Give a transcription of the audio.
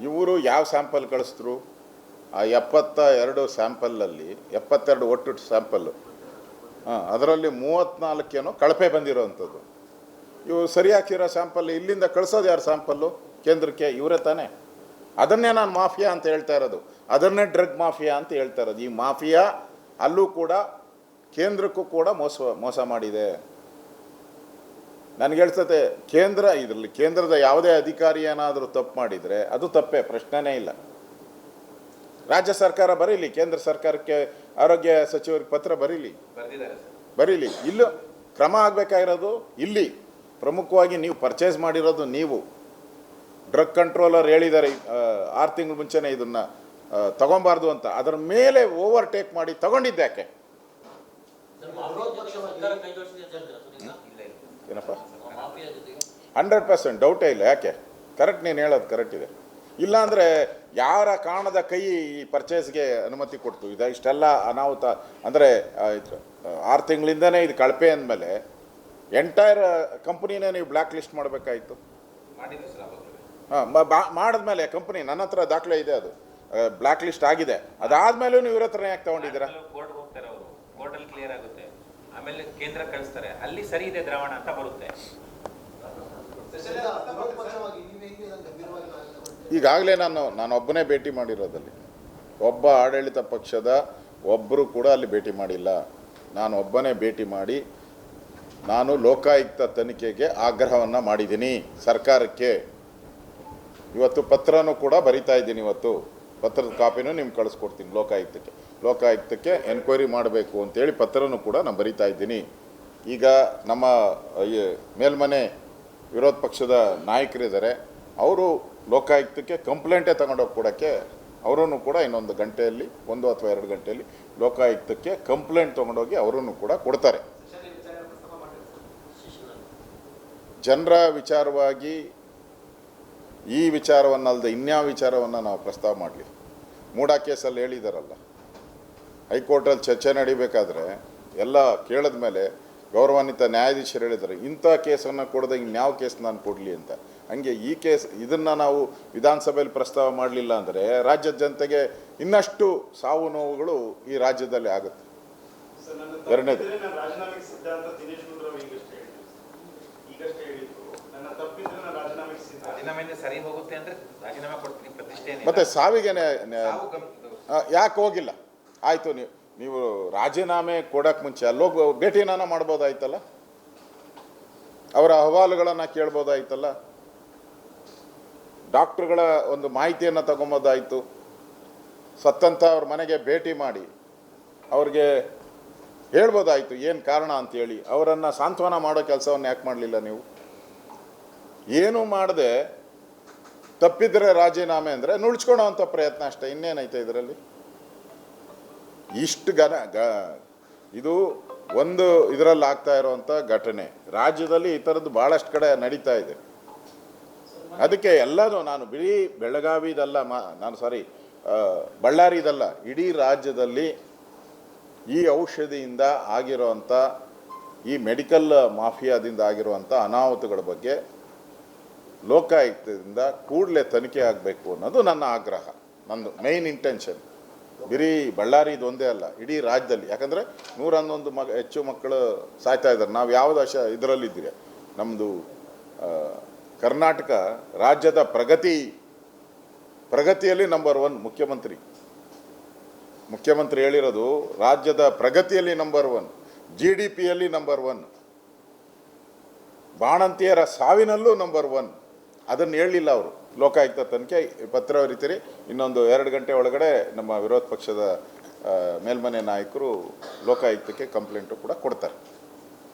ಇವರು ಯಾವ ಸ್ಯಾಂಪಲ್ ಕಳಿಸಿದ್ರು? ಆ 72 ಸ್ಯಾಂಪಲಲ್ಲಿ 72 ಒಟ್ಟು ಸ್ಯಾಂಪಲ್ಲು, ಅದರಲ್ಲಿ 34 ಕಳಪೆ ಬಂದಿರೋವಂಥದ್ದು. ಇವು ಸರಿ ಹಾಕಿರೋ ಸ್ಯಾಂಪಲ್ ಇಲ್ಲಿಂದ ಕಳಿಸೋದು ಯಾರು ಸ್ಯಾಂಪಲ್ಲು? ಕೇಂದ್ರಕ್ಕೆ ಇವರೇ ತಾನೇ. ಅದನ್ನೇ ನಾನು ಮಾಫಿಯಾ ಅಂತ ಹೇಳ್ತಾ ಇರೋದು, ಅದನ್ನೇ ಡ್ರಗ್ ಮಾಫಿಯಾ ಅಂತ ಹೇಳ್ತಾ ಇರೋದು. ಈ ಮಾಫಿಯಾ ಅಲ್ಲೂ ಕೂಡ ಕೇಂದ್ರಕ್ಕೂ ಕೂಡ ಮೋಸ ಮಾಡಿದೆ. ನನಗೆ ಹೇಳ್ತದೆ, ಇದರಲ್ಲಿ ಕೇಂದ್ರದ ಯಾವುದೇ ಅಧಿಕಾರಿ ಏನಾದರೂ ತಪ್ಪು ಮಾಡಿದರೆ ಅದು ತಪ್ಪೇ, ಪ್ರಶ್ನೆನೇ ಇಲ್ಲ. ರಾಜ್ಯ ಸರ್ಕಾರ ಬರೀಲಿ, ಕೇಂದ್ರ ಸರ್ಕಾರಕ್ಕೆ ಆರೋಗ್ಯ ಸಚಿವರಿಗೆ ಪತ್ರ ಬರೀಲಿ. ಇಲ್ಲೂ ಕ್ರಮ ಆಗಬೇಕಾಗಿರೋದು ಇಲ್ಲಿ ಪ್ರಮುಖವಾಗಿ ನೀವು ಪರ್ಚೇಸ್ ಮಾಡಿರೋದು ನೀವು. ಡ್ರಗ್ ಕಂಟ್ರೋಲರ್ ಹೇಳಿದ್ದಾರೆ 6 ತಿಂಗಳ ಮುಂಚೆನೇ ಇದನ್ನು ತಗೊಬಾರ್ದು ಅಂತ, ಅದರ ಮೇಲೆ ಓವರ್ಟೇಕ್ ಮಾಡಿ ತಗೊಂಡಿದ್ದ್ಯಾಕೆ? ಏನಪ್ಪ 100% ಡೌಟೇ ಇಲ್ಲ. ಯಾಕೆ? ಕರೆಕ್ಟ್, ನೀನು ಹೇಳೋದು ಕರೆಕ್ಟ್ ಇದೆ. ಇಲ್ಲಾಂದರೆ ಯಾರ ಕಾರಣದ ಕೈ ಈ ಪರ್ಚೇಸ್ಗೆ ಅನುಮತಿ ಕೊಡ್ತು? ಇಷ್ಟೆಲ್ಲ ಅನಾಹುತ ಅಂದರೆ 6 ತಿಂಗಳಿಂದನೇ ಇದು ಕಳಪೆ ಅಂದಮೇಲೆ ಎಂಟೈರ್ ಕಂಪ್ನಿನೇ ನೀವು ಬ್ಲ್ಯಾಕ್ ಲಿಸ್ಟ್ ಮಾಡಬೇಕಾಯಿತು. ಮಾಡಿದ್ಮೇಲೆ ಕಂಪ್ನಿ, ನನ್ನ ಹತ್ರ ದಾಖಲೆ ಇದೆ, ಅದು ಬ್ಲ್ಯಾಕ್ ಲಿಸ್ಟ್ ಆಗಿದೆ. ಅದಾದ್ಮೇಲೂ ನೀವು ಇವ್ರ ಹತ್ರ ಯಾಕೆ ತಗೊಂಡಿದ್ದೀರಾ? ಕೋರ್ಟಲ್ಲಿ ಕ್ಲಿಯರ್ ಆಗುತ್ತೆ, ಆಮೇಲೆ ಕೇಂದ್ರ ಕಳಿಸ್ತಾರೆ, ಅಲ್ಲಿ ಸರಿ ಇದೆ ದ್ರಾವಣ ಅಂತ ಬರುತ್ತೆ. ಈಗಾಗಲೇ ನಾನು ಒಬ್ಬನೇ ಭೇಟಿ ಮಾಡಿರೋದಲ್ಲಿ, ಒಬ್ಬ ಆಡಳಿತ ಪಕ್ಷದ ಒಬ್ಬರು ಕೂಡ ಅಲ್ಲಿ ಭೇಟಿ ಮಾಡಿಲ್ಲ. ನಾನು ಒಬ್ಬನೇ ಭೇಟಿ ಮಾಡಿ ನಾನು ಲೋಕಾಯುಕ್ತ ತನಿಖೆಗೆ ಆಗ್ರಹವನ್ನು ಮಾಡಿದ್ದೀನಿ ಸರ್ಕಾರಕ್ಕೆ. ಇವತ್ತು ಪತ್ರನೂ ಕೂಡ ಬರಿತಾ ಇದ್ದೀನಿ. ಇವತ್ತು ಪತ್ರದ ಕಾಪಿನೂ ನಿಮ್ಗೆ ಕಳಿಸ್ಕೊಡ್ತೀನಿ ಲೋಕಾಯುಕ್ತಕ್ಕೆ ಎನ್ಕ್ವೈರಿ ಮಾಡಬೇಕು ಅಂತೇಳಿ ಪತ್ರನೂ ಕೂಡ ನಾನು ಬರಿತಾ ಇದ್ದೀನಿ. ಈಗ ನಮ್ಮ ಮೇಲ್ಮನೆ ವಿರೋಧ ಪಕ್ಷದ ನಾಯಕರಿದ್ದಾರೆ, ಅವರು ಲೋಕಾಯುಕ್ತಕ್ಕೆ ಕಂಪ್ಲೇಂಟೇ ತಗೊಂಡೋಗಿ ಕೊಡೋಕ್ಕೆ ಅವರನ್ನು ಕೂಡ ಇನ್ನೊಂದು ಗಂಟೆಯಲ್ಲಿ, 1 ಅಥವಾ 2 ಗಂಟೆಯಲ್ಲಿ ಲೋಕಾಯುಕ್ತಕ್ಕೆ ಕಂಪ್ಲೇಂಟ್ ತೊಗೊಂಡೋಗಿ ಅವರನ್ನು ಕೂಡ ಕೊಡ್ತಾರೆ. ಜನರ ವಿಚಾರವಾಗಿ ಈ ವಿಚಾರವನ್ನಲ್ಲದೆ ಇನ್ಯಾವ ವಿಚಾರವನ್ನು ನಾವು ಪ್ರಸ್ತಾವ ಮಾಡಲಿ? ಮೂಡಾ ಕೇಸಲ್ಲಿ ಹೇಳಿದಾರಲ್ಲ, ಹೈಕೋರ್ಟಲ್ಲಿ ಚರ್ಚೆ ನಡಿಬೇಕಾದ್ರೆ ಎಲ್ಲ ಕೇಳಿದ ಮೇಲೆ ಗೌರವಾನ್ವಿತ ನ್ಯಾಯಾಧೀಶರು ಹೇಳಿದ್ದಾರೆ, ಇಂಥ ಕೇಸನ್ನು ಕೊಡದೆ ಇನ್ಯಾವ ಕೇಸ್ ನಾನು ಕೊಡಲಿ ಅಂತ. ಹಂಗೆ ಈ ಕೇಸ್ ಇದನ್ನು ನಾವು ವಿಧಾನಸಭೆಯಲ್ಲಿ ಪ್ರಸ್ತಾವ ಮಾಡಲಿಲ್ಲ ಅಂದರೆ ರಾಜ್ಯದ ಜನತೆಗೆ ಇನ್ನಷ್ಟು ಸಾವು ನೋವುಗಳು ಈ ರಾಜ್ಯದಲ್ಲಿ ಆಗುತ್ತೆ. ಎರಡನೇದು, ಮತ್ತೆ ಸಾವಿಗೆ ಯಾಕೆ ಹೋಗಿಲ್ಲ? ಆಯಿತು, ನೀವು ರಾಜೀನಾಮೆ ಕೊಡೋಕ್ಕೆ ಮುಂಚೆ ಅಲ್ಲೋಗಿ ಭೇಟಿನ ಮಾಡ್ಬೋದಾಯ್ತಲ್ಲ, ಅವರ ಅಹವಾಲುಗಳನ್ನು ಕೇಳ್ಬೋದಾಯ್ತಲ್ಲ, ಡಾಕ್ಟ್ರುಗಳ ಒಂದು ಮಾಹಿತಿಯನ್ನು ತಗೊಂಬೋದಾಯಿತು, ಸತ್ತಂತ ಅವ್ರ ಮನೆಗೆ ಭೇಟಿ ಮಾಡಿ ಅವ್ರಿಗೆ ಹೇಳ್ಬೋದಾಯಿತು ಏನು ಕಾರಣ ಅಂತೇಳಿ. ಅವರನ್ನು ಸಾಂತ್ವನ ಮಾಡೋ ಕೆಲಸವನ್ನು ಯಾಕೆ ಮಾಡಲಿಲ್ಲ ನೀವು? ಏನೂ ಮಾಡದೆ ತಪ್ಪಿದ್ರೆ ರಾಜೀನಾಮೆ ಅಂದರೆ ನುಳ್ಚ್ಕೊಳ್ಳೋ ಅಂಥ ಪ್ರಯತ್ನ ಅಷ್ಟೇ, ಇನ್ನೇನೈತೆ ಇದರಲ್ಲಿ? ಇಷ್ಟು ಇದು ಒಂದು ಇದರಲ್ಲಿ ಆಗ್ತಾ ಇರುವಂಥ ಘಟನೆ. ರಾಜ್ಯದಲ್ಲಿ ಈ ಥರದ್ದು ಭಾಳಷ್ಟು ಕಡೆ ನಡೀತಾ ಇದೆ. ಅದಕ್ಕೆ ಎಲ್ಲನೂ ನಾನು ಬಿಡಿ ಬೆಳಗಾವಿದಲ್ಲ, ಬಳ್ಳಾರಿದಲ್ಲ, ಇಡೀ ರಾಜ್ಯದಲ್ಲಿ ಈ ಔಷಧಿಯಿಂದ ಆಗಿರುವಂಥ, ಈ ಮೆಡಿಕಲ್ ಮಾಫಿಯಾದಿಂದ ಆಗಿರುವಂಥ ಅನಾಹುತಗಳ ಬಗ್ಗೆ ಲೋಕಾಯುಕ್ತದಿಂದ ಕೂಡಲೇ ತನಿಖೆ ಆಗಬೇಕು ಅನ್ನೋದು ನನ್ನ ಆಗ್ರಹ, ನಂದು ಮೇಯ್ನ್ ಇಂಟೆನ್ಷನ್. ಬರೀ ಬಳ್ಳಾರಿದು ಒಂದೇ ಅಲ್ಲ, ಇಡೀ ರಾಜ್ಯದಲ್ಲಿ. ಯಾಕಂದರೆ 111 ಹೆಚ್ಚು ಮಕ್ಕಳು ಸಾಯ್ತಾ ಇದ್ದಾರೆ. ನಾವು ಯಾವುದು ಇದರಲ್ಲಿದ್ದೀರಿ, ನಮ್ಮದು ಕರ್ನಾಟಕ ರಾಜ್ಯದ ಪ್ರಗತಿಯಲ್ಲಿ ನಂಬರ್ 1 ಮುಖ್ಯಮಂತ್ರಿ ಹೇಳಿರೋದು, ರಾಜ್ಯದ ಪ್ರಗತಿಯಲ್ಲಿ ನಂಬರ್ 1, GDPಯಲ್ಲಿ ನಂಬರ್ 1, ಬಾಣಂತಿಯರ ಸಾವಿನಲ್ಲೂ ನಂಬರ್ 1. ಅದನ್ನು ಹೇಳಲಿಲ್ಲ ಅವರು. ಲೋಕಾಯುಕ್ತ ತನಿಖೆ ಪತ್ರ ಬರೀತೀರಿ, ಇನ್ನೊಂದು 2 ಗಂಟೆ ಒಳಗಡೆ ನಮ್ಮ ವಿರೋಧ ಪಕ್ಷದ ಮೇಲ್ಮನೆ ನಾಯಕರು ಲೋಕಾಯುಕ್ತಕ್ಕೆ ಕಂಪ್ಲೇಂಟು ಕೂಡ ಕೊಡ್ತಾರೆ.